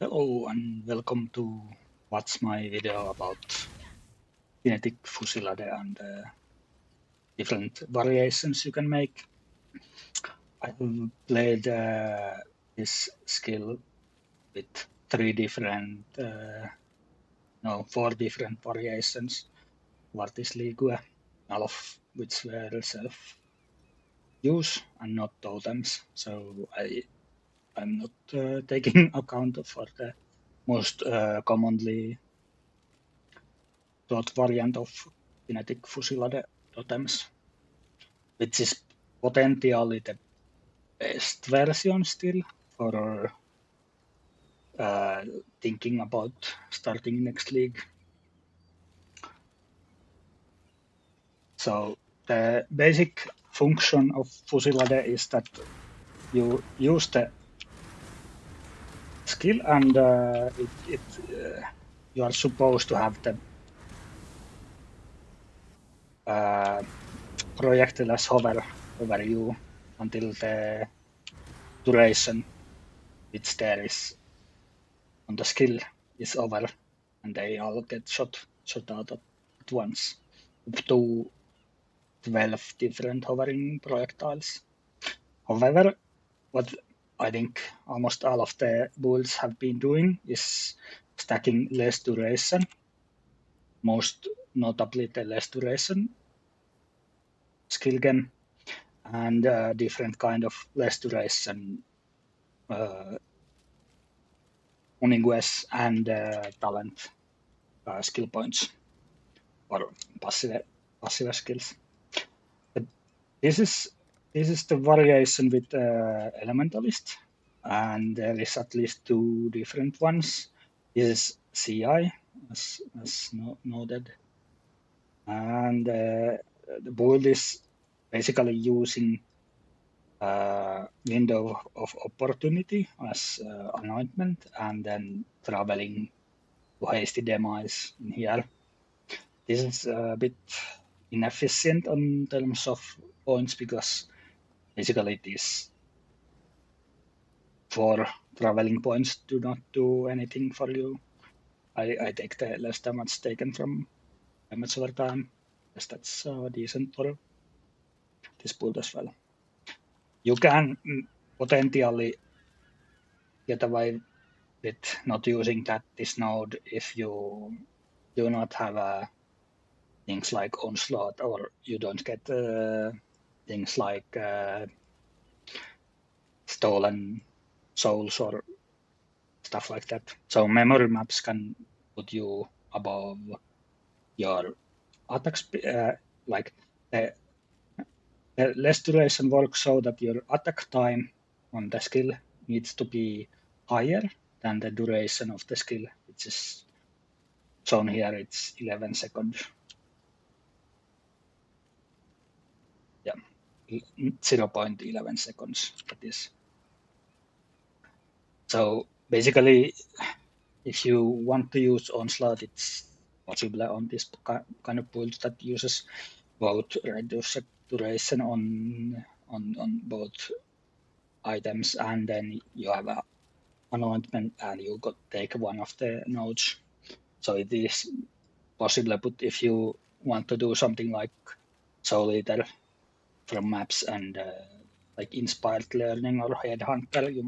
Hello and welcome to watch my video about Kinetic Fusillade and different variations you can make. I have played this skill with four different variations. Vartis Ligue, all of which were self-use and not totems. So I'm not taking account for the most commonly taught variant of Kinetic Fusillade totems, which is potentially the best version still for thinking about starting next league. So the basic function of Fusillade is that you use the skill and you are supposed to have the projectiles hover over you until the duration which there is on the skill is over, and they all get shot out at once. Up to 12 different hovering projectiles. However, what I think almost all of the builds have been doing is stacking less duration, most notably the less duration skill gem and different kind of less duration unigues and talent skill points or passive skills. But this is the variation with elementalist, and there is at least two different ones. This is CI, as noted, and the build is basically using window of opportunity as anointment, and then traveling to hasty demise in here. This is a bit inefficient in terms of points because basically these 4 traveling points do not do anything for you. I take the less damage taken from damage over time. Yes, that's decent for this build as well. You can potentially get away with not using this node if you do not have things like onslaught, or you don't get things like stolen souls or stuff like that. So memory maps can put you above your attack like the less duration works so that your attack time on the skill needs to be higher than the duration of the skill, which is shown here. It's 11 seconds. Yeah, 0.11 seconds. That is. So basically, if you want to use onslaught, it's possible on this kind of build that uses both reduced duration on both items, and then you have a anointment and you got take one of the nodes. So it is possible, but if you want to do something like Soul Eater from maps and like inspired learning or headhunter, you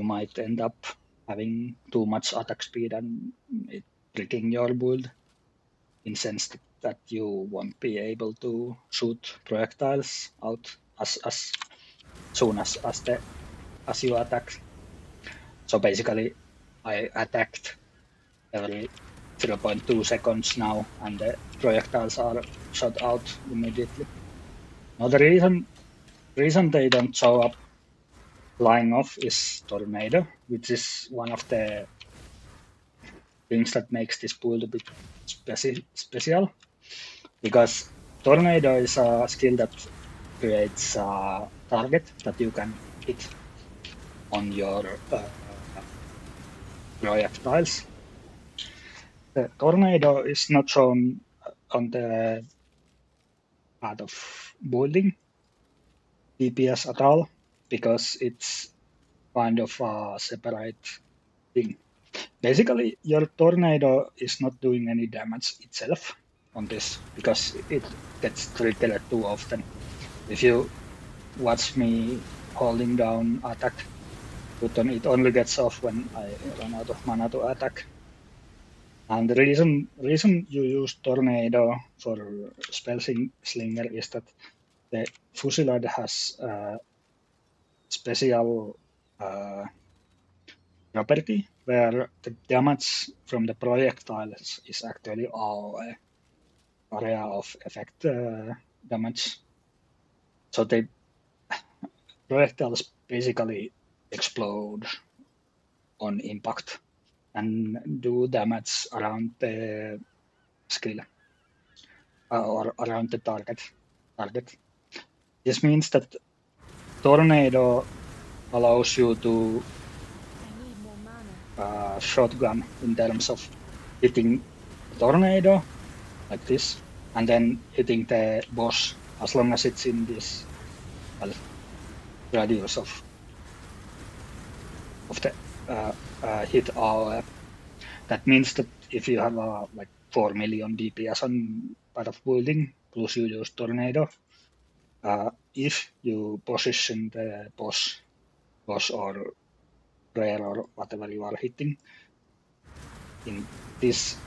might end up having too much attack speed and it tricking your build in sense that you won't be able to shoot projectiles out as soon as you attack. So basically, I attacked every 0.2 seconds now, and the projectiles are shot out immediately. Now the reason they don't show up flying off is tornado, which is one of the things that makes this build a bit special, because tornado is a skill that creates a target that you can hit on your projectiles. The tornado is not shown on the path of building DPS at all because it's kind of a separate thing. Basically, your tornado is not doing any damage itself on this because it gets triggered too often. If you watch me holding down attack button, it only gets off when I run out of mana to attack. And the reason you use tornado for spell slinger is that the Fusillade has a special property where the damage from the projectiles is actually AOE, area of effect damage. So the projectiles basically explode on impact and do damage around the skill or around the target. This means that tornado allows you to shotgun in terms of hitting the tornado like this, and then hitting the boss as long as it's in this radius of the hit AOE. That means that if you have like 4 million DPS on part of building, plus you use tornado, if you position the boss or rare or whatever you are hitting in this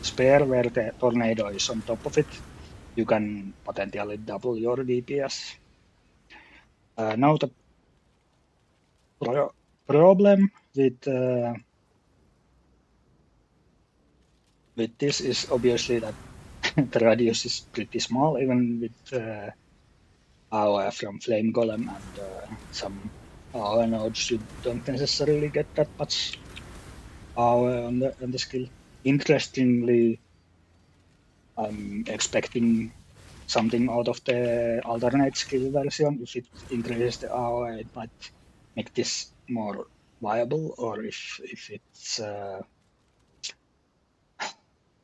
sphere where the tornado is on top of it, you can potentially double your DPS. Now the problem with this is obviously that the radius is pretty small, even with AOE from Flame Golem and some AOE nodes. You don't necessarily get that much AOE on the skill. Interestingly, I'm expecting something out of the alternate skill version. If it increases the AOE, it might make this more viable, or if it's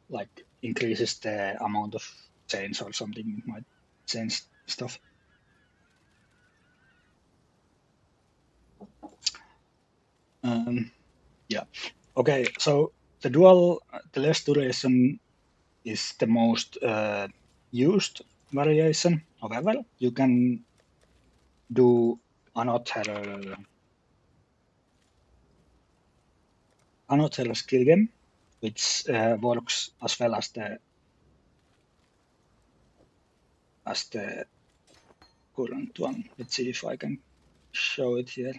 like increases the amount of chains or something, it might change stuff. Yeah. Okay. So the less duration is the most used variation. However, you can do another skill game, which works as well as the current one. Let's see if I can show it here.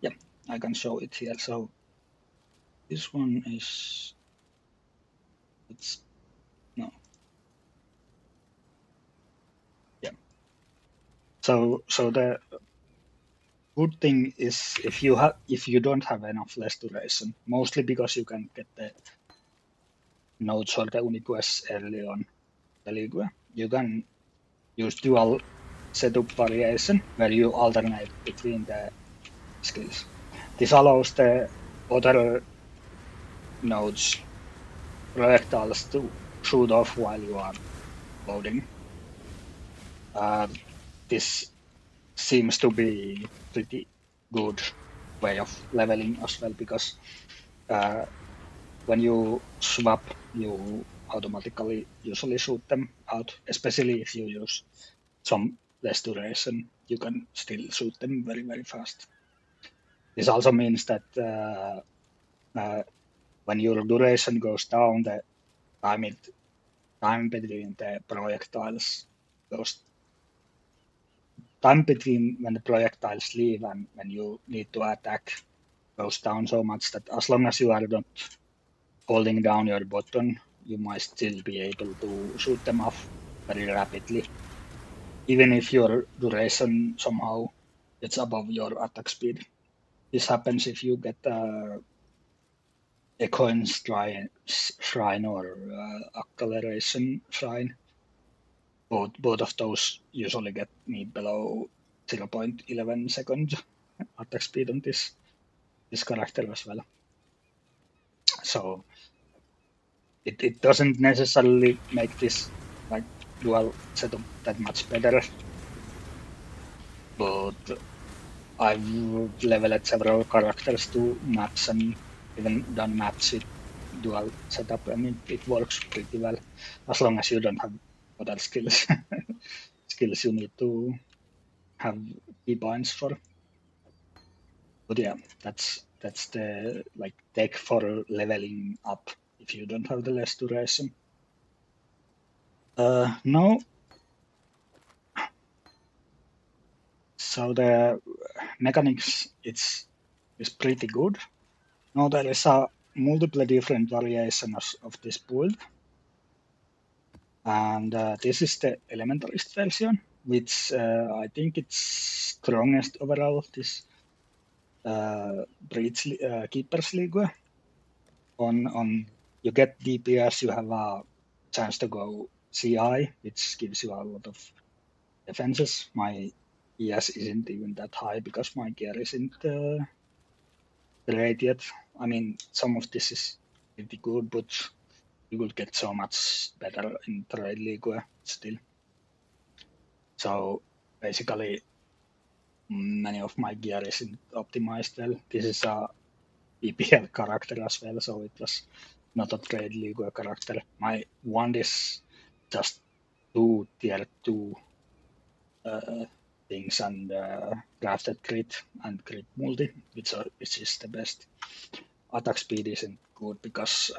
Yeah, I can show it here. So this one is no. Yeah. So the good thing is if you don't have enough less duration, mostly because you can get the nodes or the uniquests early on the league, you can use dual setup variation where you alternate between the skills. This allows the other nodes projectiles to shoot off while you are loading. This seems to be pretty good way of leveling as well, because when you swap, you automatically usually shoot them out, especially if you use some less duration, you can still shoot them very, very fast. This also means that when your duration goes down, the time between the projectiles goes time between when the projectiles leave and when you need to attack goes down so much that as long as you are not holding down your button, you might still be able to shoot them off very rapidly, even if your duration somehow gets above your attack speed. This happens if you get Echoing Shrine or Acceleration Shrine. Both of those usually get me below 0.11 seconds attack speed on this character as well. So it doesn't necessarily make this like dual setup that much better, but I've leveled several characters to maps and even done maps with dual setup, and it works pretty well as long as you don't have other skills. Skills you need to have keypoints for. But yeah, that's the like tech for leveling up if you don't have the less duration. No, so the mechanics is pretty good. Now there is a multiple different variations of this build, and this is the elementalist version, which I think it's strongest overall. This breach keepers league. On you get DPS, you have a chance to go CI, which gives you a lot of defenses. My ES isn't even that high because my gear isn't great yet. I mean, some of this is pretty good, but you will get so much better in Trade League still. So basically, many of my gear isn't optimized well. This is a EPL character as well, so it was not a Trade League character. My wand is just two tier 2 things and crafted crit and crit multi, which is the best. Attack speed isn't good because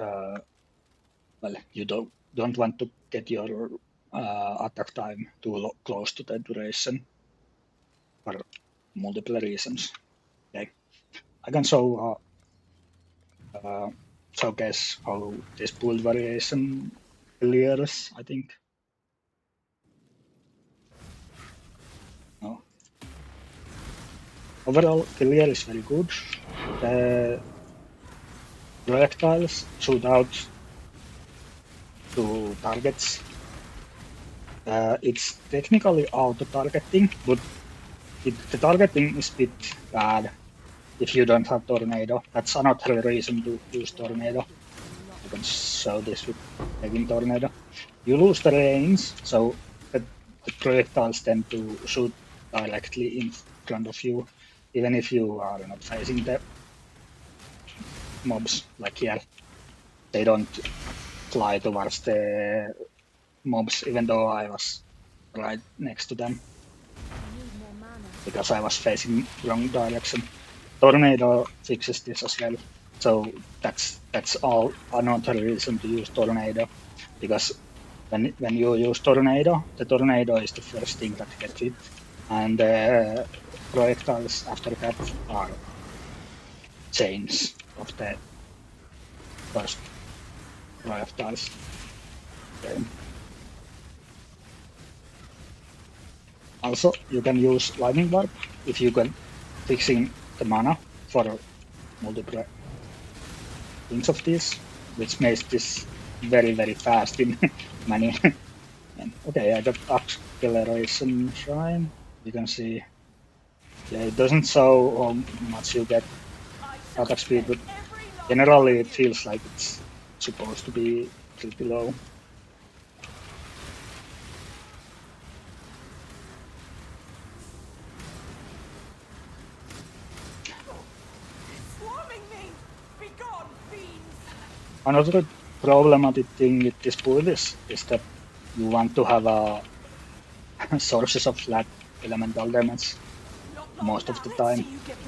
well, you don't want to get your attack time too close to the duration for multiple reasons. Okay, I can showcase how this build variation clears, I think. No. Overall, clear is very good. The projectiles shoot out to targets. It's technically auto-targeting, but the targeting is a bit bad if you don't have tornado. That's another reason to use tornado. You can show this with taking tornado. You lose the range, so the projectiles tend to shoot directly in front of you, even if you are not facing the mobs like here. They don't fly towards the mobs, even though I was right next to them because I was facing wrong direction. Tornado fixes this as well, so that's all another reason to use tornado, because when you use tornado, the tornado is the first thing that gets hit, and the projectiles after that are chains of the first projectiles. Okay. Also, you can use lightning warp if you can fixing the mana for multiple things of this, which makes this very, very fast in many. And, okay, I got acceleration shrine. You can see, yeah, it doesn't show how much you get attack speed, but generally it feels like it's supposed to be pretty low. Another problematic thing with this build is that you want to have a sources of flat elemental damage most of the time,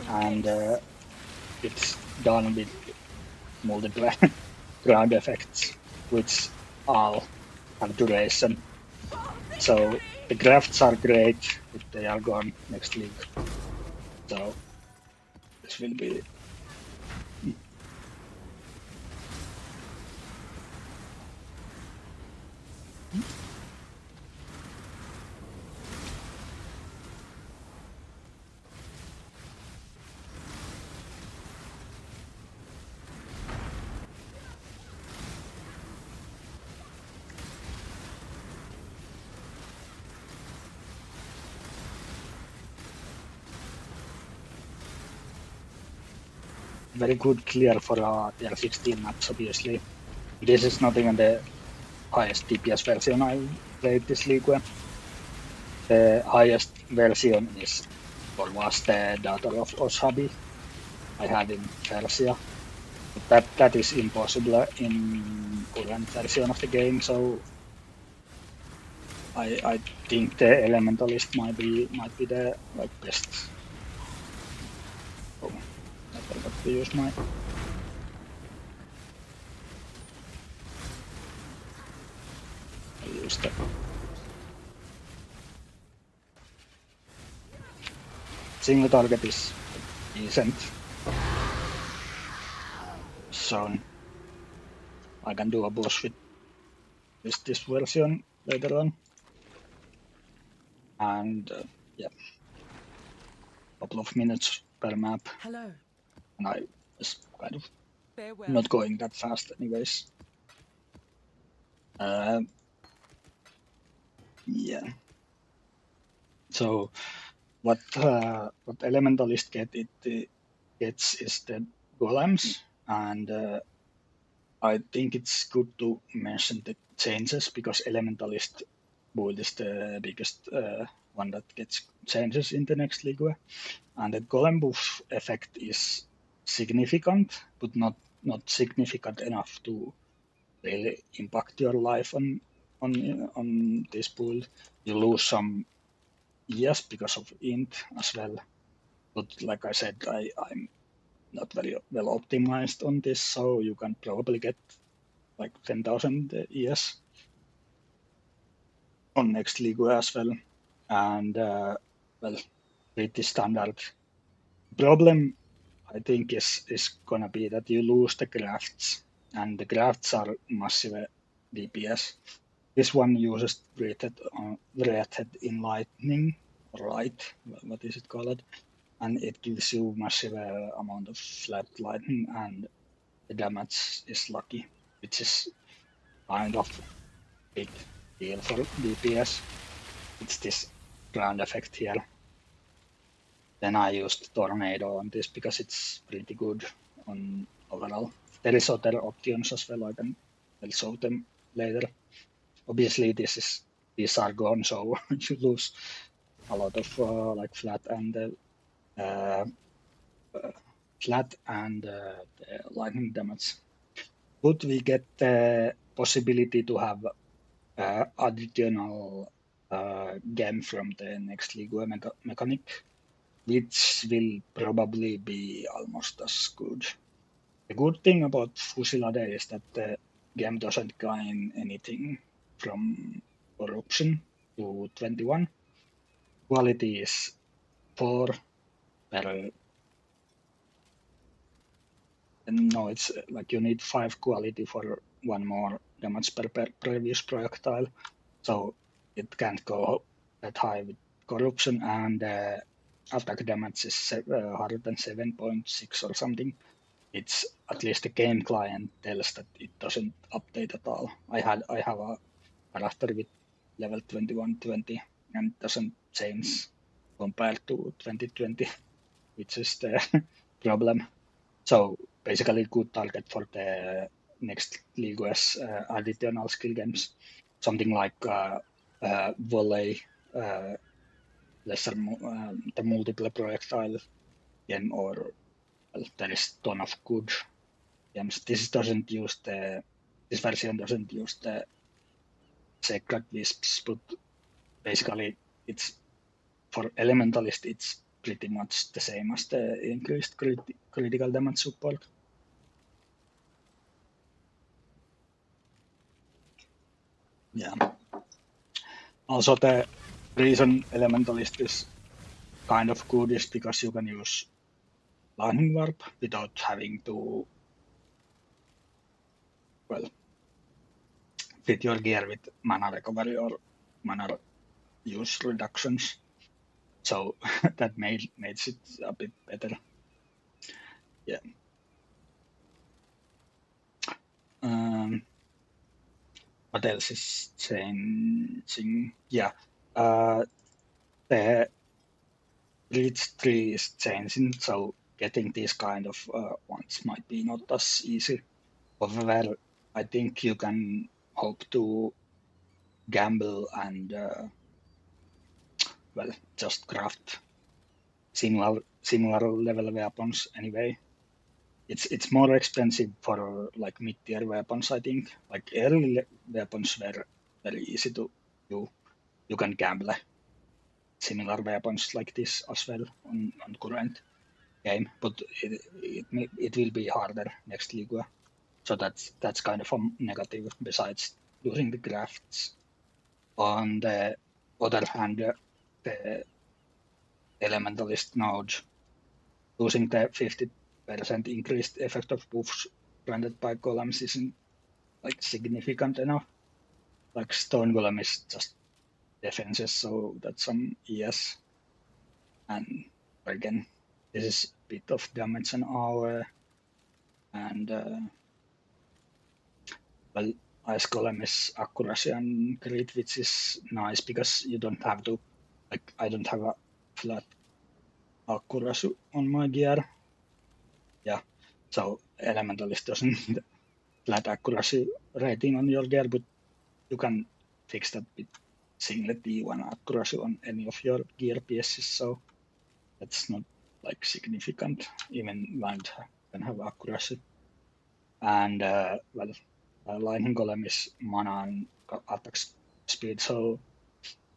and it's done with multiple ground effects, which all have duration. So the grafs are great, but they are gone next week. So this will be very good clear for tier 16 maps, obviously. This is not even the highest DPS version I played this league with. The highest version is or was the Daughter of Oshabi I had in phrecia. But that is impossible in current version of the game, so I think the elementalist might be the like best. Oh, I forgot to use my. I used the single target is decent, so I can do a boss with this version later on, and yeah, couple of minutes per map. Hello. And I was kind of Farewell. not going that fast anyways. Yeah. So what elementalist gets is the golems, and I think it's good to mention the changes because elementalist build is the biggest one that gets changes in the next league, and the golem buff effect is significant, but not significant enough to really impact your life on this build. You lose some years because of int as well. But like I said, I'm not very well optimized on this, so you can probably get like 10,000 years on next league as well. And well, pretty standard. Problem I think is gonna be that you lose the grafts, and the grafts are massive DPS. This one uses rated enlightening, right? What is it called? And it gives you massive amount of flat lightning, and the damage is lucky, which is kind of big deal for DPS. It's this ground effect here. Then I used Tornado on this because it's pretty good on overall. There is other options as well. I'll show them later. Obviously, these are gone, so you lose a lot of like flat and uh, the lightning damage. But we get the possibility to have additional game from the next league mechanic, which will probably be almost as good. The good thing about Fusillade is that the game doesn't gain anything from corruption to 21. Quality is 4 per. No, it's like you need 5 quality for 1 more damage per previous projectile. So it can't go that high with corruption, and attack damage is 107.6 or something. It's at least the game client tells that it doesn't update at all. I have a character with level 2120 and it doesn't change compared to 2020, which is the problem. So basically good target for the next League US additional skill games. Something like volley, the multiple projectile game, or well, there is ton of good games. This version doesn't use the sacred wisps, but basically it's for elementalist it's pretty much the same as the increased critical damage support. Yeah. Also, the reason elementalist is kind of good is because you can use lightning warp without having to, well, fit your gear with mana recovery or mana use reductions. So that makes it a bit better. Yeah. What else is changing? Yeah. The reach tree is changing, so getting these kind of ones might be not as easy. However, I think you can hope to gamble and well, just craft similar level weapons anyway. It's more expensive for like mid-tier weapons, I think. Like early weapons were very easy to do. You can gamble similar weapons like this as well on current game, but it will be harder next league. So that's kind of a negative besides using the grafts. On the other hand, the elementalist node using the 50% increased effect of buffs granted by golems isn't like significant enough. Like stone golem is just defenses, so that's some ES. And again, this is a bit of damage an hour, and well, ice golem is accuracy and crit, which is nice because you don't have to, like, I don't have a flat accuracy on my gear. Yeah, so elementalist doesn't flat accuracy rating on your gear, but you can fix that with singlet D1 accuracy on any of your gear pieces. So that's not like significant. Even blind can have accuracy. And well, lightning golem is mana and attack speed, so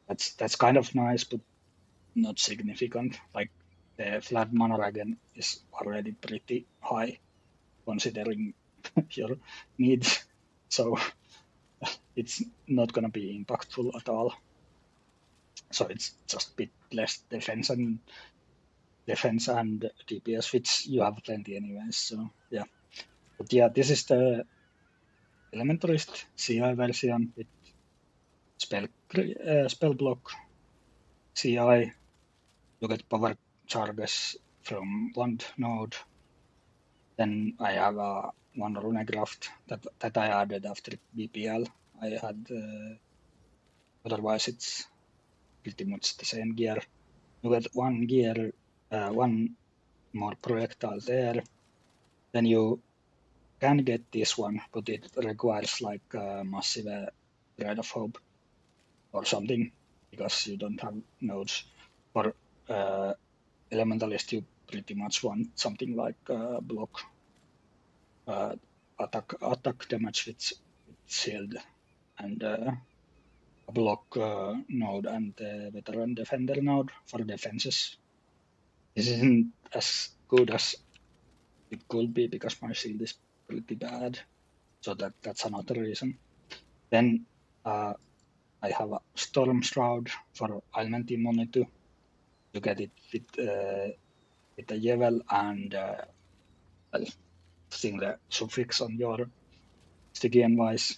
that's kind of nice, but not significant. Like the flat mana dragon is already pretty high considering your needs, so it's not gonna be impactful at all. So it's just a bit less defense and DPS, which you have plenty anyways. So yeah, but yeah, this is the elementalist CI version with spell block CI. You get power charges from wand node. Then I have one runegraft that I added after BPL. I had otherwise it's pretty much the same gear. You get one gear, one more projectile there. Then you can get this one, but it requires like a massive Rite of Hope or something because you don't have nodes. For elementalist, you pretty much want something like block attack damage with shield and a block node and veteran defender node for defenses. This isn't as good as it could be because my shield is pretty bad, so that's another reason. Then I have a Storm Shroud for ailment immunity. You get it with the Yevel and well, seeing the suffix on your sticky envice.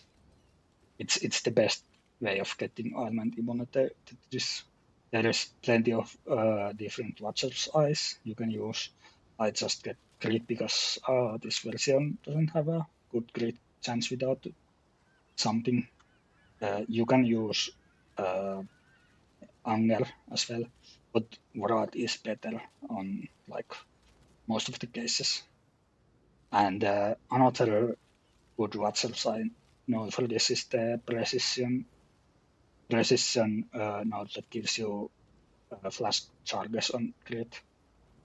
It's the best way of getting ailment immunity. There is plenty of different Watcher's Eyes you can use. I just get crit because this version doesn't have a good crit chance without something. You can use Anger as well, but Vrad is better on like most of the cases. And another good Watcher's Eye node for this is the precision node that gives you flask charges on crit.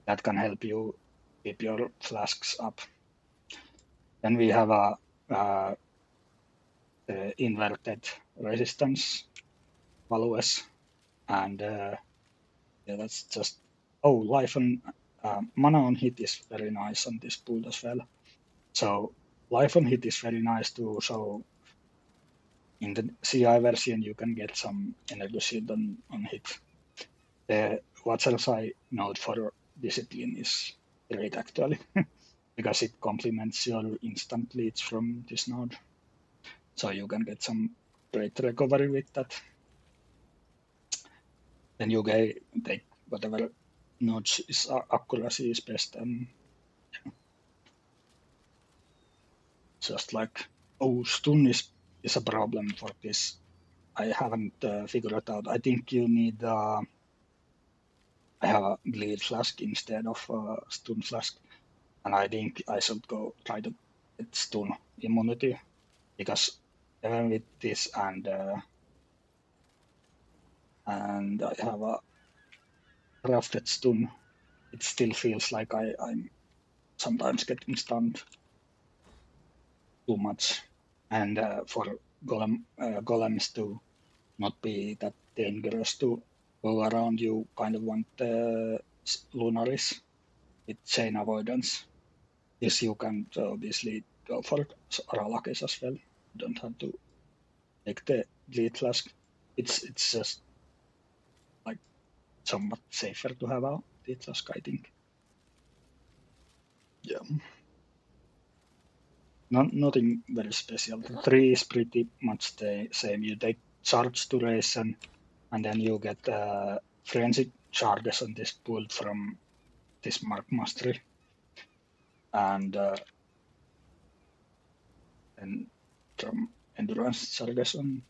That can help you keep your flasks up. Then we have a inverted resistance values, and yeah, that's just life on mana on hit is very nice on this build as well. So life on hit is very nice too. So in the CI version, you can get some energy shield on hit. The Watcher's Eye node for discipline is great actually, because it complements your instant leads from this node. So you can get some great recovery with that. Then you take whatever nodes is accuracy is best, and just like stun is a problem for this. I haven't figured it out. I think you need I have a bleed flask instead of stun flask, and I think I should go try to get stun immunity because even with this and I have a crafted stun it still feels like I'm sometimes getting stunned too much. And for golems to not be that dangerous to go around, you kind of want Lunaris with chain avoidance. Yes, you can obviously go for Ralakis as well. You don't have to take the bleed flask. It's just like somewhat safer to have a bleed flask, I think. Yeah. Nothing very special. The 3 is pretty much the same. You take charge duration, and then you get frenzy charges on this build from this Mark Mastery. And then from endurance charges on.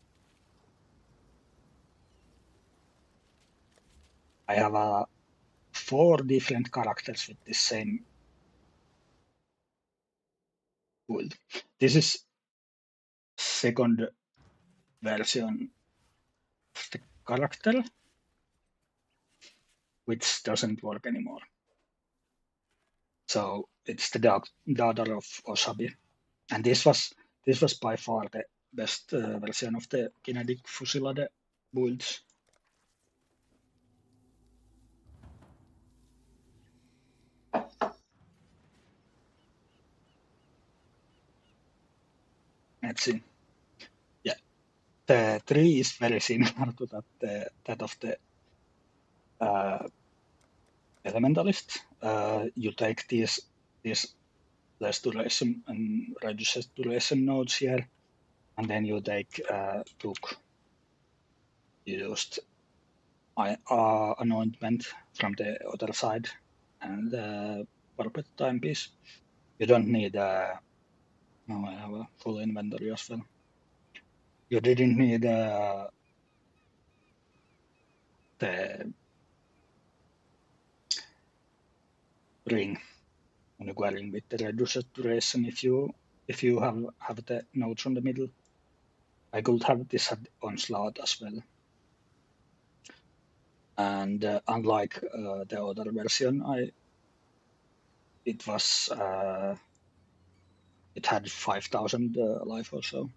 I have 4 different characters with the same build. This is second version of the character, which doesn't work anymore. So it's the Daughter of Oshabi, and this was by far the best version of the Kinetic Fusillade builds. Let's see. Yeah, the 3 is very similar to that of the elementalist. You take these less duration and reduces duration nodes here, and then you take took used anointment from the other side and perpet timepiece. You don't need now I have a full inventory as well. You didn't need the ring when you're going with the reduced duration. If you have the nodes on the middle, I could have this at onslaught as well. And unlike the other version, it had 5,000 life or so,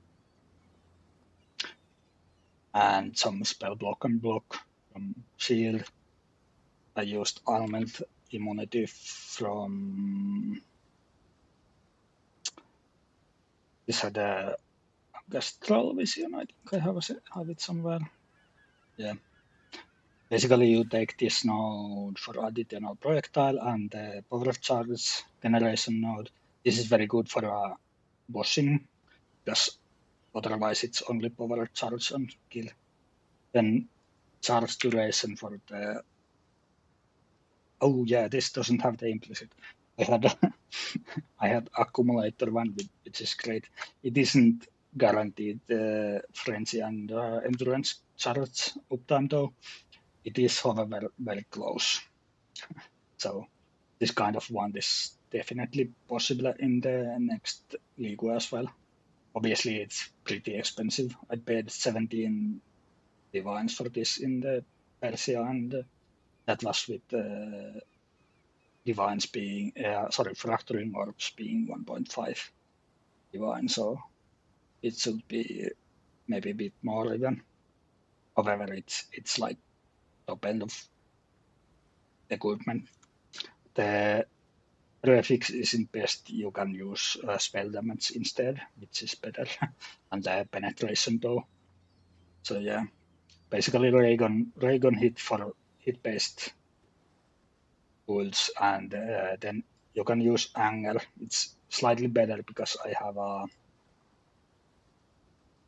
and some spell block and block from shield. I used ailment immunity from this had a Gastral Vision. I think I have it somewhere. Yeah. Basically, you take this node for additional projectile and the power of charges generation node. This is very good for bossing, because otherwise it's only power charge and kill. Then charge duration for the. Oh yeah, this doesn't have the implicit. I had I had accumulator one, which is great. It isn't guaranteed frenzy and endurance charge uptime though. It is, however, very close. So this kind of one is definitely possible in the next league as well. Obviously, it's pretty expensive. I paid 17 divines for this in the Persia, and that was with divines being, fracturing orbs being 1.5 divine. So it should be maybe a bit more even. However, it's like top end of equipment. The prefix isn't best. You can use spell damage instead, which is better, and the penetration though. So yeah, basically Raygun hit for hit based builds, and then you can use anger. It's slightly better because I have a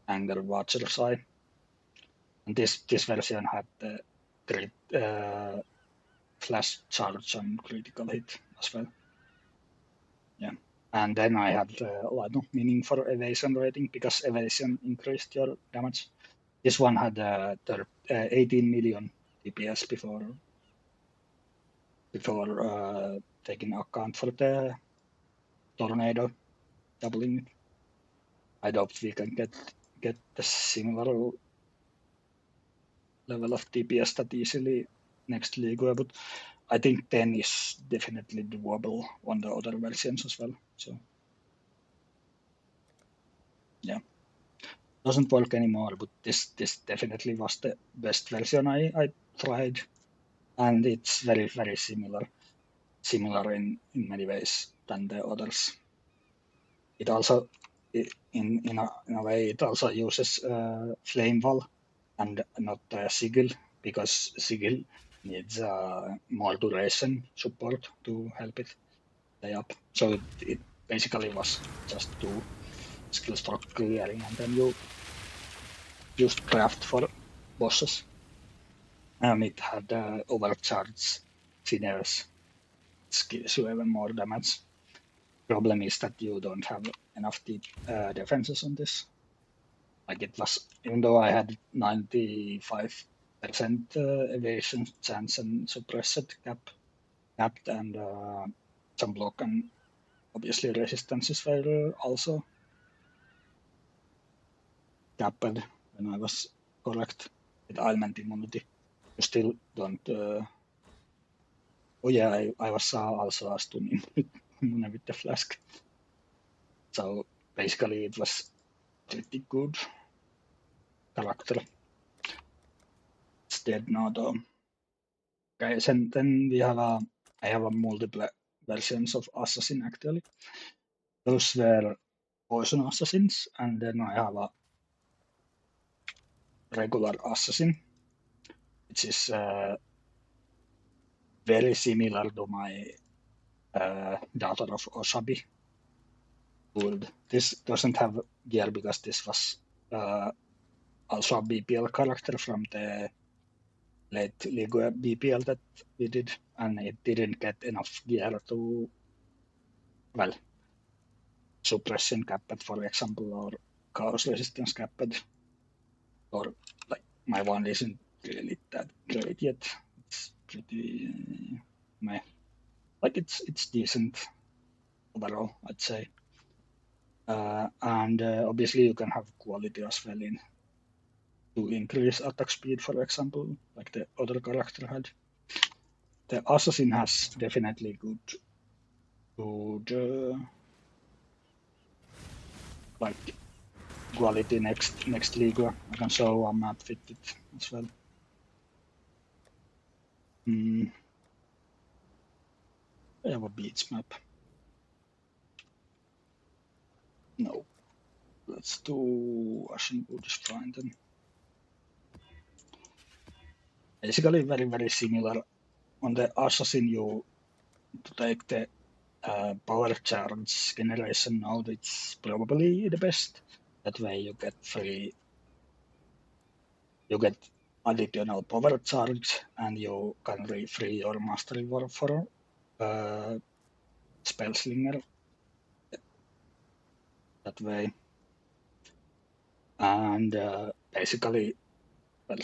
anger watcher side, and this version had the crit flash charge and critical hit as well. Yeah. And then I had a lot of meaning for evasion rating because evasion increased your damage. This one had 18 million DPS before taking account for the tornado doubling it. I doubt we can get the similar level of DPS that easily next league, but I think 10 is definitely doable on the other versions as well. So yeah, doesn't work anymore, but this definitely was the best version I tried, and it's very similar in many ways than the others. It also in a way it also uses flame wall and not sigil, because sigil needs more duration support to help it stay up. So it basically was just two skills for clearing, and then you used craft for bosses. And it had overcharged sinners, which gives you even more damage. Problem is that you don't have enough deep defenses on this. Like it was, even though I had 95% evasion chance and suppressed capped, and some block, and obviously resistances were also capped when I was correct with ailment immunity. You still don't. Oh yeah, I was also a stun immune with the flask. So basically, it was pretty good character. It's dead now though. Okay, and then I have a multiple versions of assassin actually. Those were poison assassins, and then I have a regular assassin, which is very similar to my Daughter of Oshabi build. This doesn't have gear because this was also a BPL character from the late League BPL that we did, and it didn't get enough gear to, well, suppression capped, for example, or chaos resistance capped, or like my one isn't really that great yet. It's pretty meh. Like it's decent overall, I'd say. And obviously you can have quality as well in to increase attack speed, for example, like the other character had. The assassin has definitely good like quality next league. I can show a map with it as well. I have a beach map. No, let's do Russian Buddhist Shrine then. Basically very similar. On the assassin, you take the power charge generation node. It's probably the best. That way you get additional power charge, and you can free your mastery war for spellslinger that way. And basically, well,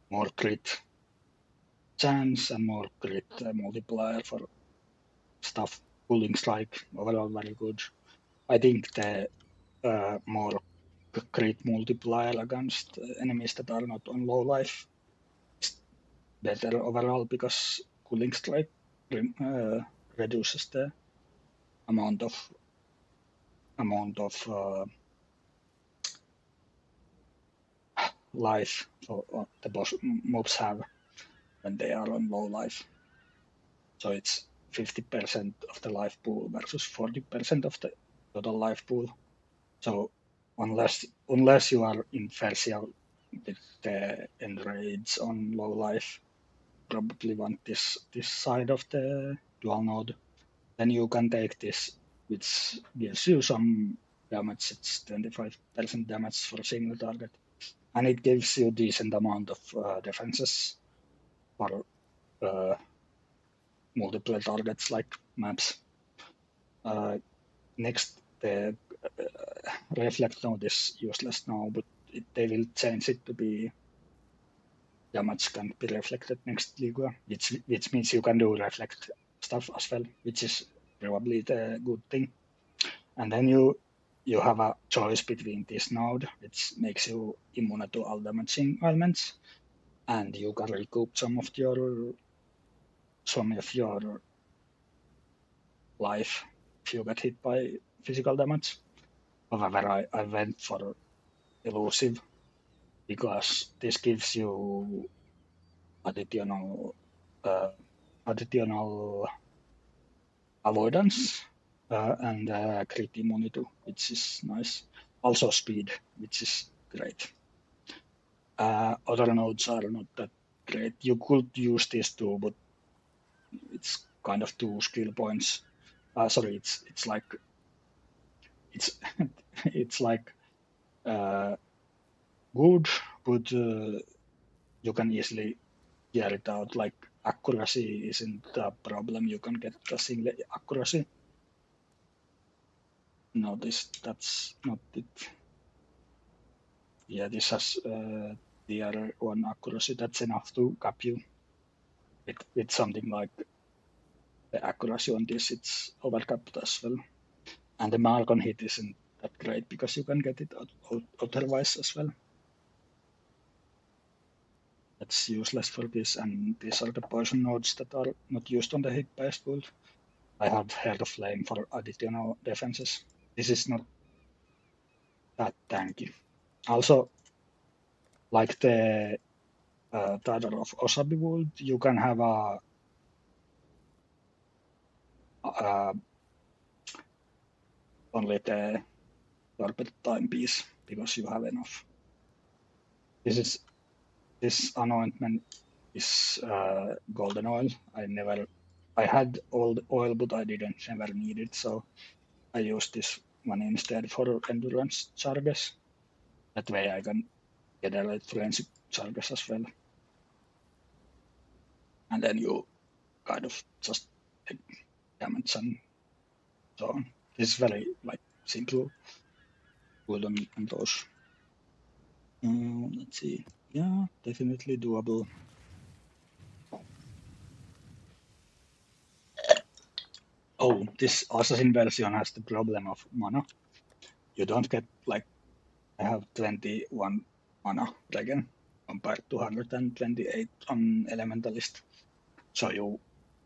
more crit chance and more crit multiplier for stuff. Pulling strike overall very good. I think the more crit multiplier against enemies that are not on low life is better overall, because cooling strike reduces the amount of life the boss mobs have when they are on low life. So it's 50% of the life pool versus 40% of the total life pool. So unless you are in phrecia with the enrage on low life, probably want this side of the dual node. Then you can take this, which gives you some damage. It's 25% damage for a single target, and it gives you decent amount of defenses for multiple targets like maps. Next, the reflect node is useless now, but they will change it to be damage can be reflected next Ligua, which means you can do reflect stuff as well, which is probably the good thing. And then you have a choice between this node, which makes you immune to all damaging elements, and you can recoup some of your some of your life if you get hit by physical damage. However, I went for elusive because this gives you additional additional avoidance and crit immunity, which is nice. Also speed, which is great. Other nodes are not that great. You could use this too, but it's kind of 2 skill points. Sorry, it's like it's it's like good, but you can easily gear it out. Like accuracy isn't a problem. You can get a single accuracy. No, that's not it. Yeah, this has tier 1 accuracy. That's enough to cap you. It's something like the accuracy on this, it's overcapped as well. And the mark on hit isn't that great because you can get it otherwise as well. That's useless for this, and these are the poison nodes that are not used on the hit-based build. I have Heart of Flame for additional defenses. This is not that tanky. Also, like the Daughter of Oshabi build, you can have a only the torpid timepiece because you have enough. This anointment is golden oil. I had old oil, but I didn't never need it, so I used this one instead for endurance charges. That way I can generate frenzy charges as well. And then you kind of just take damage and so on. This is very like simple build on those. Let's see. Yeah, definitely doable. Oh, this assassin version has the problem of mana. You don't get like I have 21 mana regen compared to 128 on elementalist. So you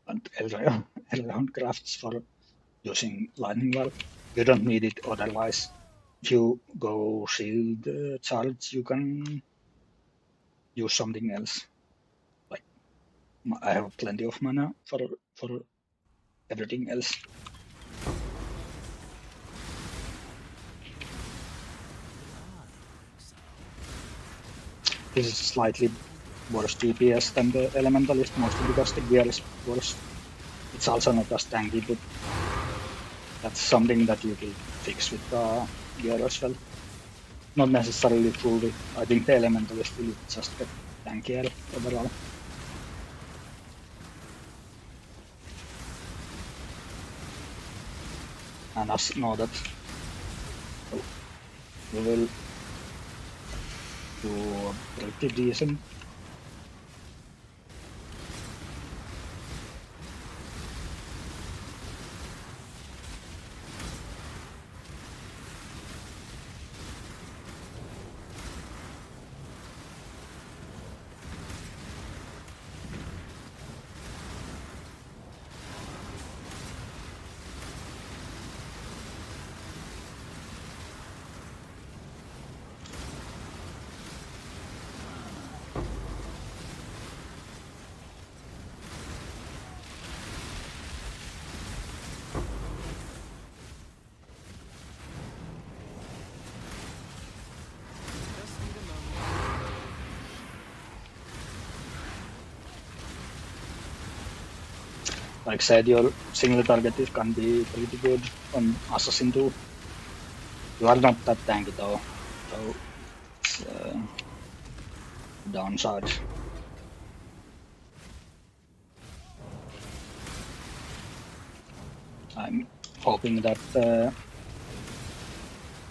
want Elrond crafts for using lightning warp. You don't need it otherwise. If you go shield charge, you can use something else. Like I have plenty of mana for everything else. This is slightly worse DPS than the elementalist, mostly because the gear is worse. It's also not as tanky, but that's something that you will fix with the gear as well. Not necessarily fully. I think the elementalist will just get tankier overall. And us know that we will do pretty decent. Like said, your single target can be pretty good on Assassin too. You are not that tanky though, so it's downside. I'm hoping that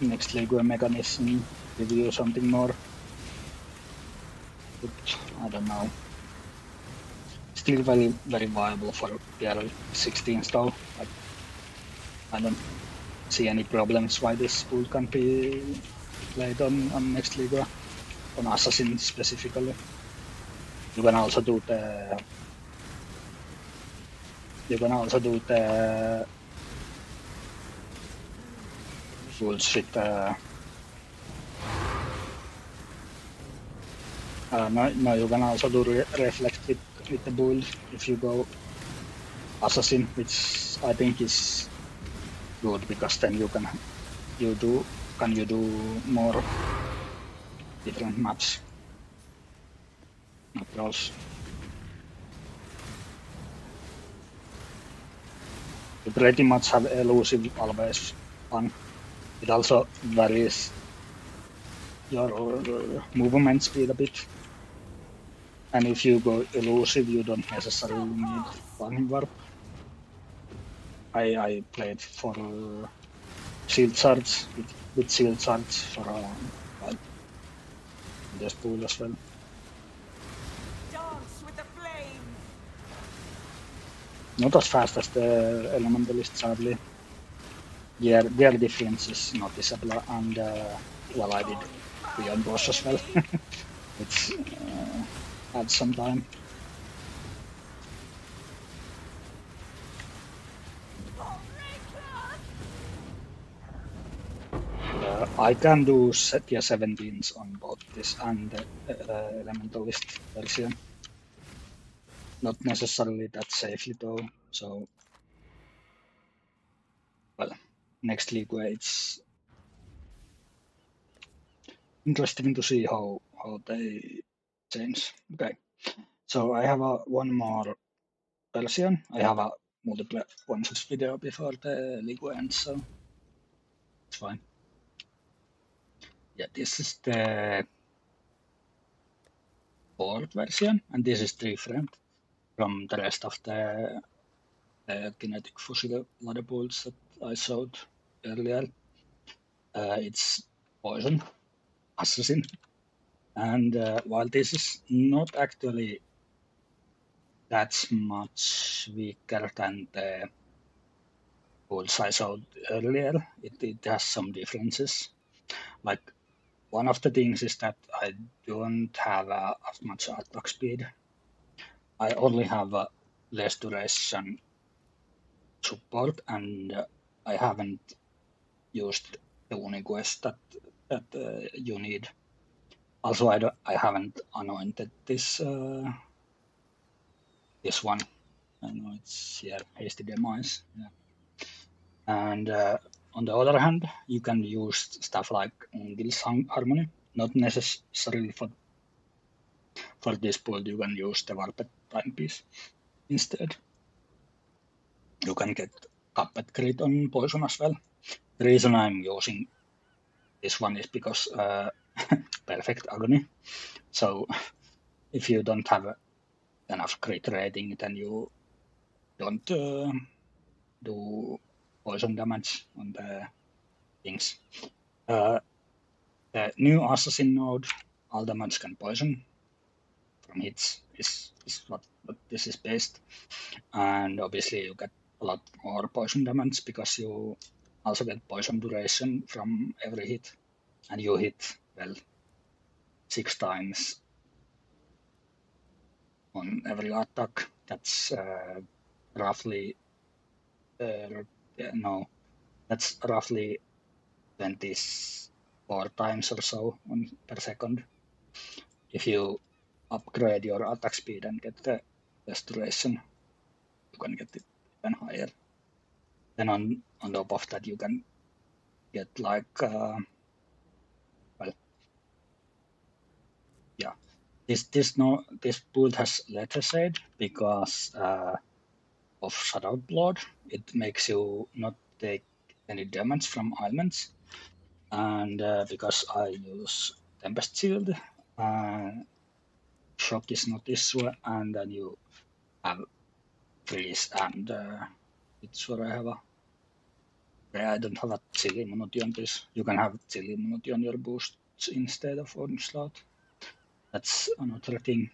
next Lego mechanism give you something more, but I don't know. Still very viable for tier 16 though. Like, I don't see any problems why this pool can be played on next Liga, on Assassin specifically. You can also do the You can also do the bullshit. No, you can also do reflect with the build if you go assassin, which I think is good because then you do more different maps. Not those. You pretty much have elusive always fun. It also varies your movement speed a bit. And if you go elusive, you don't necessarily need one warp. I played for shield charge with shield charge for a while. There's pool as well. Dance with the flame. Not as fast as the elementalist, sadly. Yeah, their difference is noticeable, and well, I did beyond boss as well, which had some time. I can do tier 17s on both this and the elementalist version. Not necessarily that safely though. So, well, next league it's interesting to see how they change. Okay, so I have one more version. I have a multiple one-shots video before the league ends, so it's fine. Yeah, this is the board version, and this is different from the rest of the Kinetic Fusillade builds that I showed earlier. It's poison, assassin, and while this is not actually that much weaker than the builds I showed earlier, it has some differences. Like one of the things is that I don't have as much attack speed. I only have less duration support, and I haven't used the uniquest that you need. Also, I haven't anointed this this one. I know it's here, hasty demise. Yeah. And on the other hand, you can use stuff like Gil's Harmony, not necessarily for this build. You can use the Warped Timepiece instead. You can get Cupped Crit on poison as well. The reason I'm using this one is because perfect agony. So if you don't have enough crit rating, then you don't do poison damage on the things. The new assassin node, all damage can poison from hits is what this is based. And obviously you get a lot more poison damage because you also get poison duration from every hit. And you hit, well, 6 times on every attack. That's roughly, no, that's roughly 24 times or so per second. If you upgrade your attack speed and get the restoration, you can get it even higher. Then on top of that, you can get like, well, yeah. This build has Letter Shade because of Shadow Blood. It makes you not take any damage from ailments, and because I use Tempest Shield, shock is not issue, and then you have freeze, and it's where I have I don't have a chill immunity on this. You can have chill immunity on your boosts instead of onslaught. That's another thing.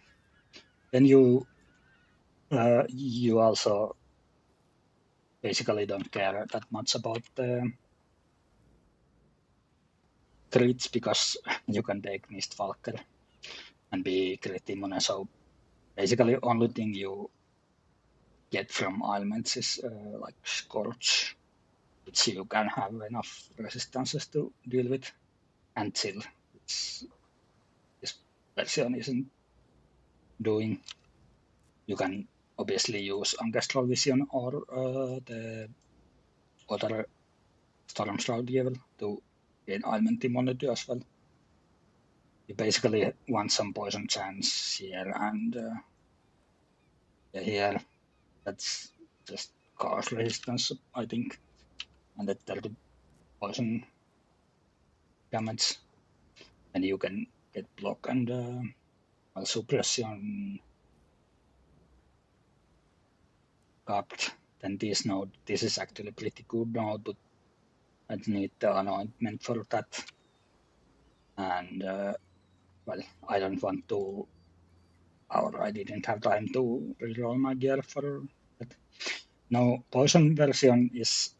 Then you also basically don't care that much about the crits because you can take Mistfalker and be crit immune. So basically, only thing you get from ailments is like Scorch, which you can have enough resistances to deal with, and Chill, which this version isn't doing. You can obviously use Ancestral Vision or the other Storm Shroud level to gain ailment immunity as well. You basically want some poison chance here and here. That's just cause resistance, I think, and that 30 poison damage, and you can get block and suppression capped. Then this node, this is actually pretty good node, but I need the anointment for that. And well, I don't want to, or I didn't have time to reroll my gear for that. Now, poison version is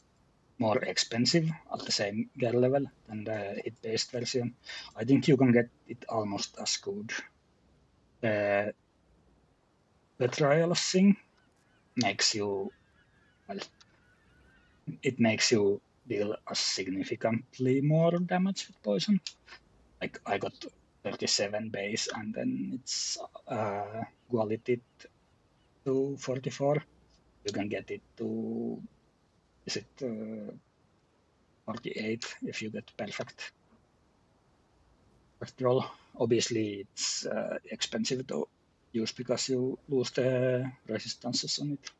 more expensive at the same gear level than the hit-based version. I think you can get it almost as good. The betrayal thing makes you, well, it makes you deal a significantly more damage with poison. Like I got 37 base and then it's quality to 44. You can get it to, is it 48 if you get perfect roll. Obviously, it's expensive to use because you lose the resistances on it.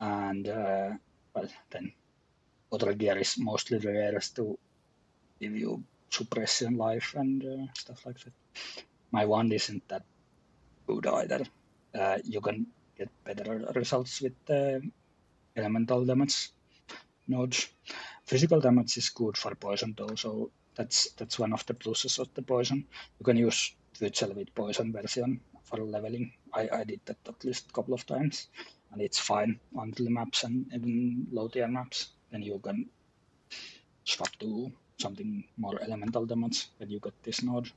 And well, then other gear is mostly rares to give you suppression life and stuff like that. My wand isn't that good either. You can get better results with elemental damage nodes. Physical damage is good for poison though, so that's one of the pluses of the poison. You can use Twitchell with poison version for leveling. I did that at least a couple of times, and it's fine on the maps and even low tier maps. Then you can swap to something more elemental damage when you get this node.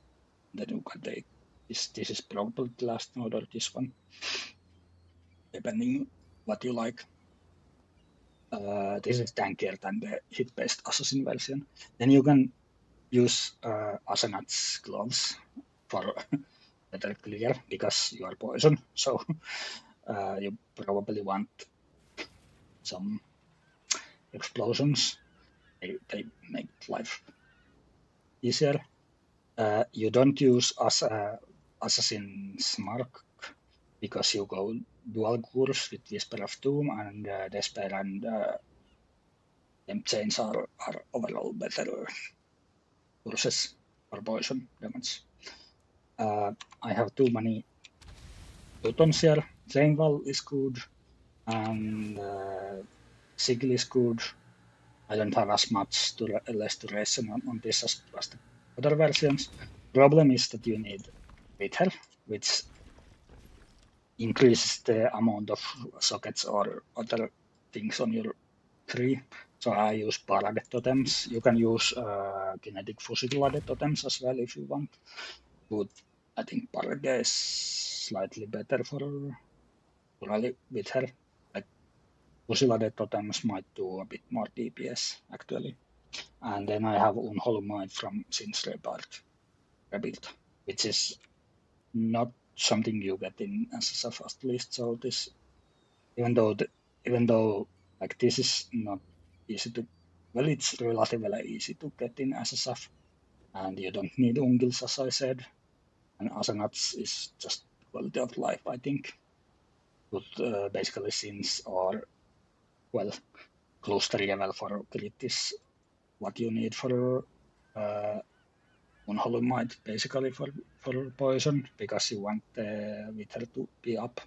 Then you can take this. This is probably the last node or this one, depending what you like. This is tankier than the hit-based assassin version. Then you can use Asenat's gloves for better clear because you are poison. So you probably want some explosions. They make life easier. You don't use Assassin's Mark because you go dual course with Whisper of Doom and Despair and Temp Chains are overall better courses for poison damage. I have too many buttons here. Chainwall is good and Sigil is good. I don't have as much less duration on this as the other versions. Problem is that you need Wither, which increases the amount of sockets or other things on your tree. So I use Parage totems. You can use Kinetic Fusillade totems as well if you want. But I think Parage is slightly better for rally with her. Like Fusillade totems might do a bit more DPS actually. And then I have Unholy Mind from Sin's rebuild, which is not something you get in SSF at least. So this, even though like this is not easy to, well, it's relatively easy to get in SSF, and you don't need ungils as I said, and Asenats is just quality of life I think. But basically Sins are, well, cluster level for crit is what you need for Unholy Might basically for poison because you want the Wither to be up.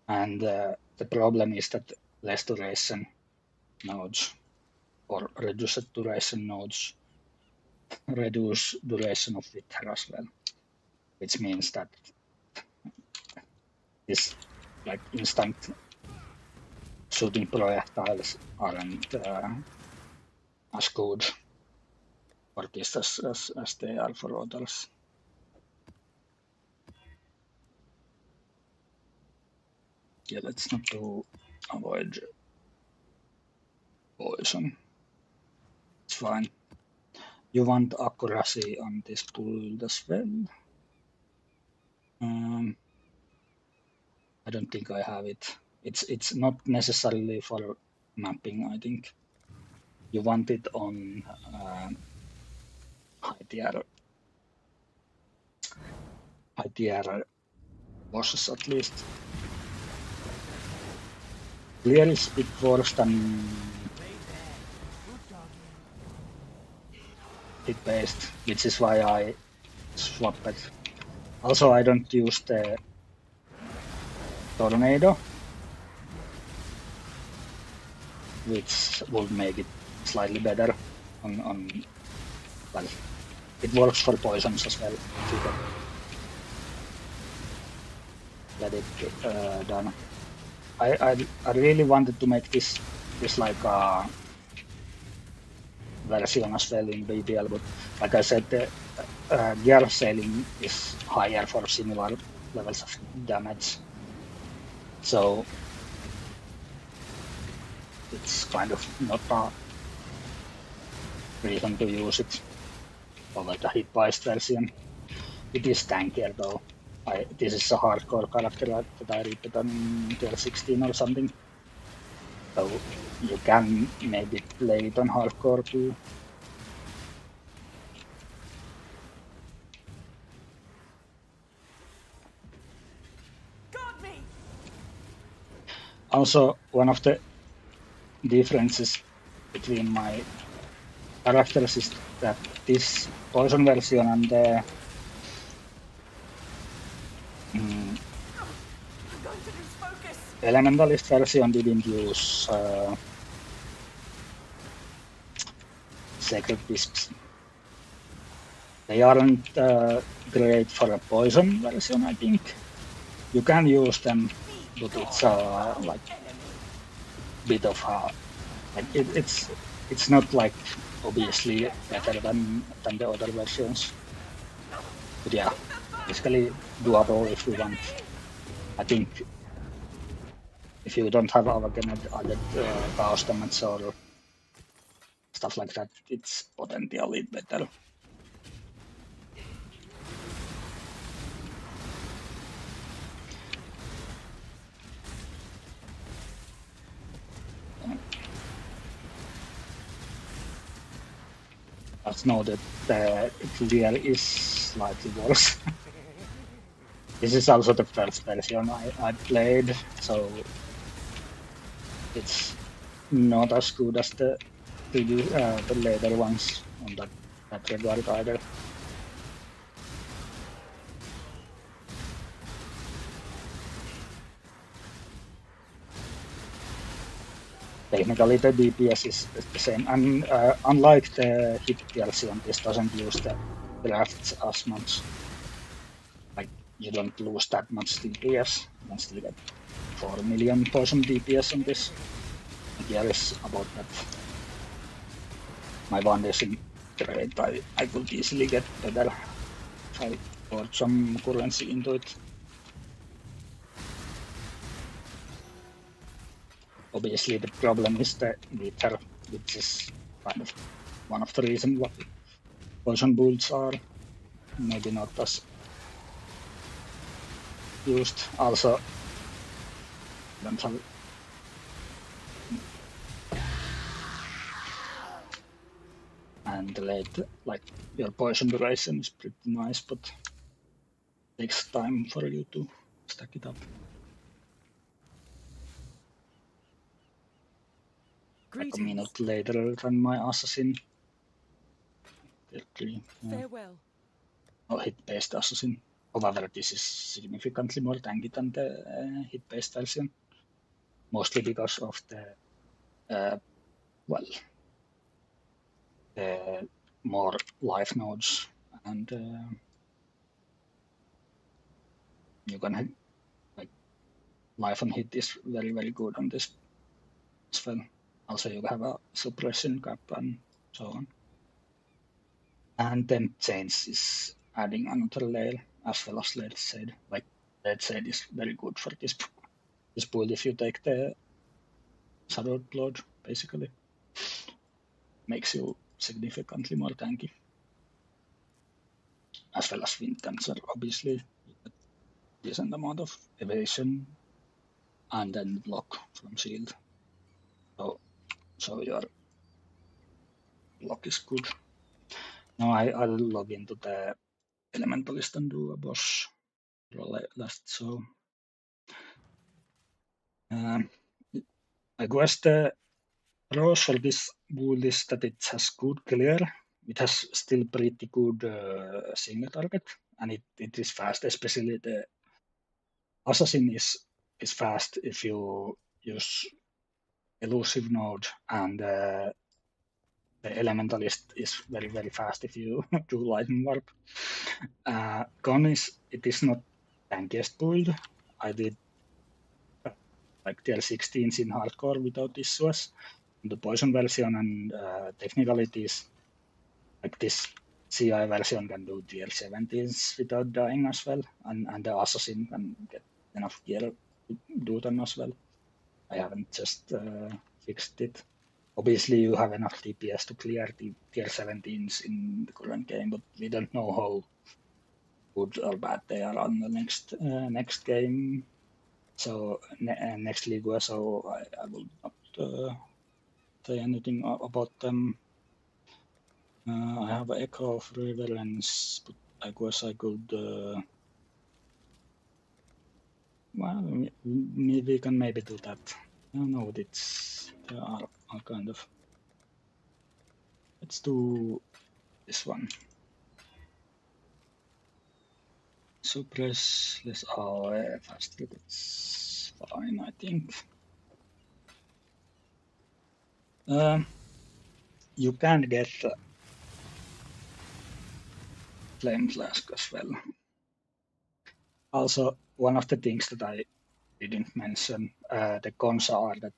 And the problem is that less duration nodes or reduced duration nodes reduce duration of Wither as well, which means that this like instant shooting projectiles aren't as good for this as they are for others. Yeah, let's not do avoid poison. It's fine. You want accuracy on this build as well. I don't think I have it. It's not necessarily for mapping, I think. You want it on high tier bosses at least. Clear is a bit worse than hit based, which is why I swapped it. Also, I don't use the tornado, which would make it slightly better on well, it works for poisons as well if you can get it done. I really wanted to make this like a version as well in BBL, but like I said, the gear sailing is higher for similar levels of damage, so it's kind of not a reason to use it over the hit-based version. It is tankier though. This is a hardcore character that I read on tier 16 or something. So you can maybe play it on hardcore too. Got me. Also, one of the differences between my characters is that this poison version and the elementalist version didn't use sacred wisps. They aren't great for a poison version, I think. You can use them, but it's like bit of a like it's not like obviously better than the other versions. But yeah, basically doable if you want. I think if you don't have added chaos damage or stuff like that, it's potentially better. Just know that the clear is slightly worse. This is also the first version I played, so it's not as good as the later ones on that regard either. Technically, the DPS is the same, and unlike the hit version, this doesn't use the grafs as much. Like, you don't lose that much DPS. You can still get 4 million poison DPS on this. Here is about that. My wand isn't great. I could easily get better if I poured some currency into it. Obviously, the problem is the wither, which is kind of one of the reasons why poison builds are maybe not as used. Also, don't have and late like your poison duration is pretty nice, but takes time for you to stack it up. Like a minute later than my assassin. Farewell. Oh, hit-based assassin. However, this is significantly more tanky than the hit-based version. Mostly because of the more life nodes, and you can like life on hit is very good on this as well. Also, you have a suppression cap and so on. And then change is adding another layer as well as Let's Shade. Like Let's Shade is very good for this this build if you take the Shadowed Blood, basically. Makes you significantly more tanky. As well as Wind Dancer, obviously. You get decent amount of evasion and then block from shield. So your block is good. Now I'll log into the elementalist and do a boss last. So I guess the pros for this build is that it has good clear. It has still pretty good single target, and it is fast. Especially the assassin is fast if you use elusive node, and the elementalist is very fast if you do lightning warp. Gun it is not tankiest build. I did like tier 16s in hardcore without issues. The poison version, and technically it is like this CI version can do tier 17s without dying as well, and the assassin can get enough gear to do them as well. I haven't just fixed it. Obviously, you have enough DPS to clear the tier 17s in the current game, but we don't know how good or bad they are on the next game. So next league, so I will not say anything about them. I have an Echo of Reverence, but I guess I could. Well, we can maybe do that. I don't know. There are all kind of. Let's do this one. Suppress less AOE faster. That's fine, I think. You can get Flame Flask as well. Also, one of the things that I didn't mention, the cons are that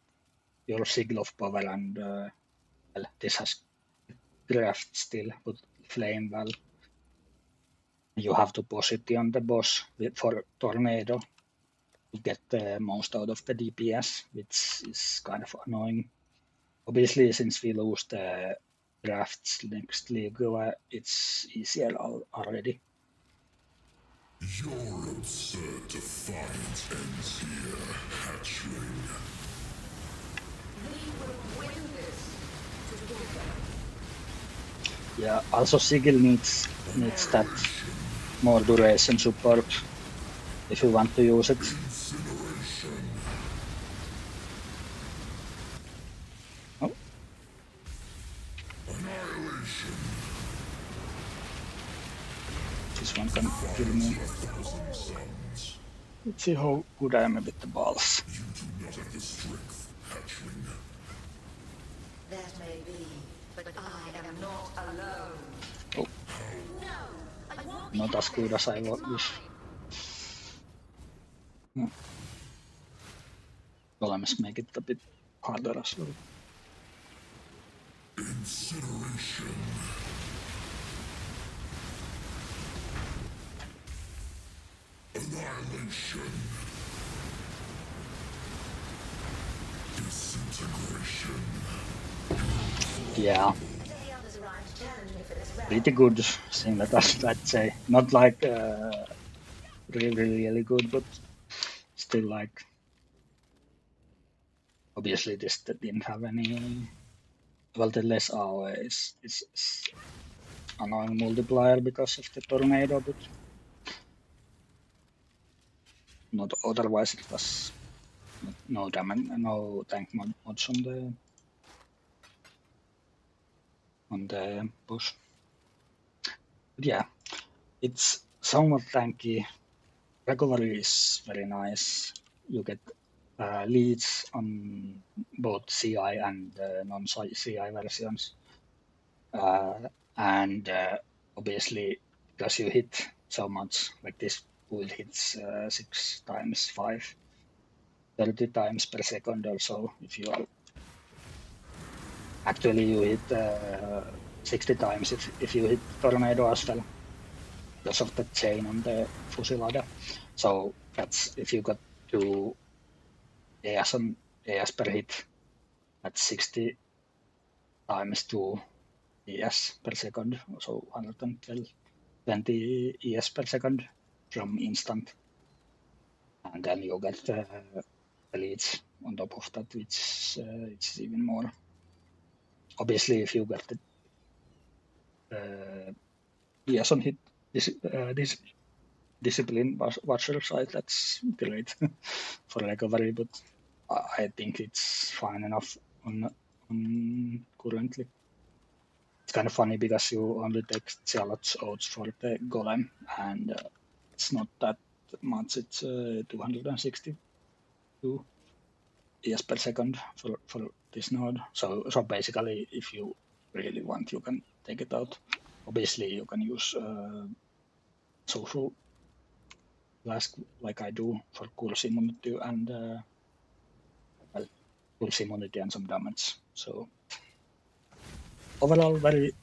your Signal of Power and well, this has grafs still, but Flame, well, you have to push it on the boss for Tornado to get the most out of the DPS, which is kind of annoying. Obviously, since we lose the drafts next league, it's easier already. Your absurd defiance ends here, hatchling. We will win this together. Yeah, also Sigil needs that more duration support if you want to use it. Oh. This one can kill me. Let's see how good I am with the balls. You do not have the strength, hatchling. That may be, but I am not alone. Oh. No, Not as good as I wish. Well, I must make it a bit harder as well. Incineration. Annihilation. Disintegration. Yeah. Pretty good thing that I'd say. Not like really good, but still like. Obviously, this didn't have any. Well, the less AOE is annoying multiplier because of the tornado, but not otherwise it was no damage, no tank mods on the boss. But yeah, it's somewhat tanky. Recovery is very nice. You get leads on both CI and non-CI versions. And obviously, because you hit so much, like this build hits 6 times 5, 30 times per second or so. If you are actually you hit 60 times if you hit Tornado as well, because of the chain on the Fusillade. So that's if you got two AS per hit at 60 times 2 ES per second, so 120 ES per second from instant. And then you get the leads on top of that, which it's even more. Obviously, if you get the ES on hit this discipline watcher side, that's great for recovery, but I think it's fine enough on currently. It's kind of funny because you only take Charlotte's Oaths for the golem, and it's not that much. It's 262 ES per second for this node. So basically, if you really want, you can take it out. Obviously, you can use social flask like I do for cool's immunity and cool's immunity and some damage. So overall, very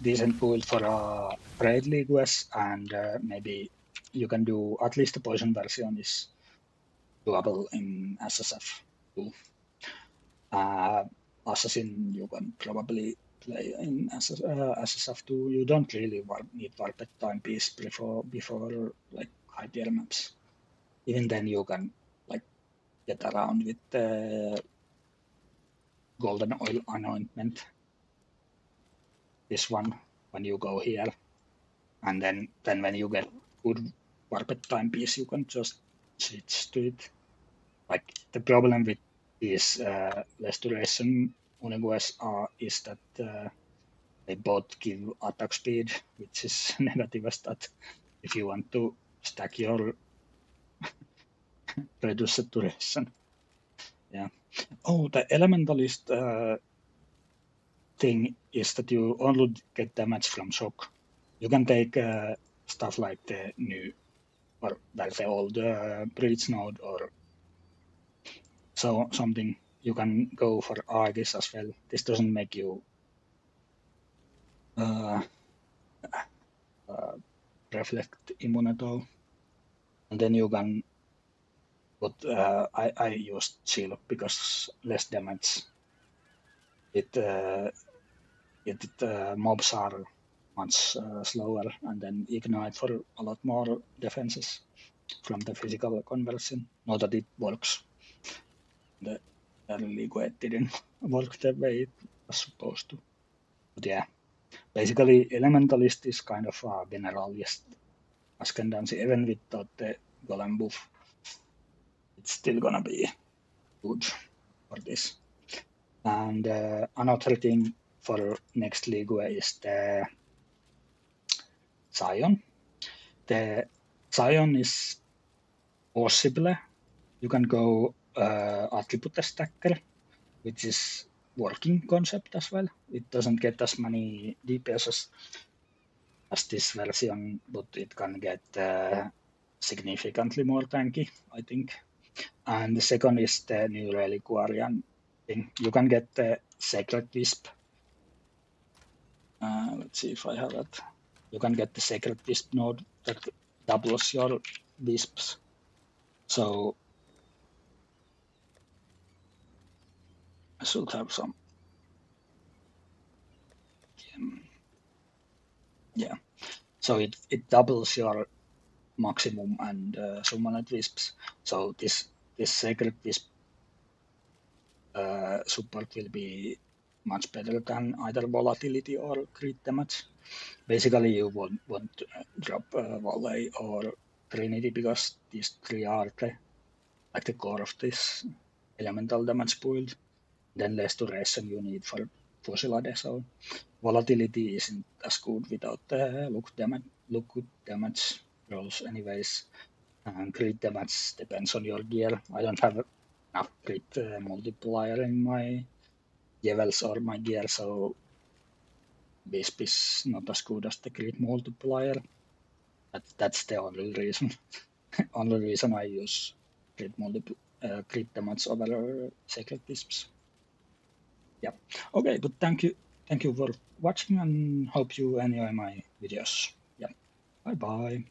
decent build for a raid league US, and maybe you can do at least the poison version is doable in SSF too. Assassin you can probably play in SSF too. You don't really need warped timepiece before like high tier maps. Even then you can like get around with the golden oil anointment. This one when you go here, and then when you get good warped timepiece, you can just switch to it. Like the problem with these less duration Unigues is that they both give attack speed, which is negative stat if you want to stack your reduced duration. Yeah. Oh, the elementalist thing is that you only get damage from shock. You can take stuff like the new or like the old breach node or so something. You can go for Argus as well. This doesn't make you reflect immune at all. And then you can put I used shield because less damage. It mobs are much slower, and then ignite for a lot more defenses from the physical conversion. Not that it works. The early League didn't work the way it was supposed to. But yeah, basically Elementalist is kind of a generalist ascendancy, even without the golem buff. It's still gonna be good for this. And another thing for next League is the Zion. The Zion is possible. You can go attribute stacker, which is working concept as well. It doesn't get as many DPS as this version, but it can get significantly more tanky, I think. And the second is the new reliquarian thing. You can get the Sacred Wisp. Let's see if I have it. You can get the Sacred Wisp node that doubles your wisps. So I should have some. Yeah. So it doubles your maximum and summoned wisps. So this Sacred Wisp support will be much better than either volatility or crit damage. Basically, you want to drop volley or Trinity because these three are the core of this elemental damage build. Then less duration you need for Fusillade. So volatility isn't as good without the look good damage rolls anyways. And crit damage depends on your gear. I don't have enough crit multiplier in my levels or my gear, so Wisp is not as good as the crit multiplier. That's the only reason. Only reason I use crit damage over Sacred Wisps. Yeah. Okay, but thank you for watching and hope you enjoy my videos. Yeah. Bye bye.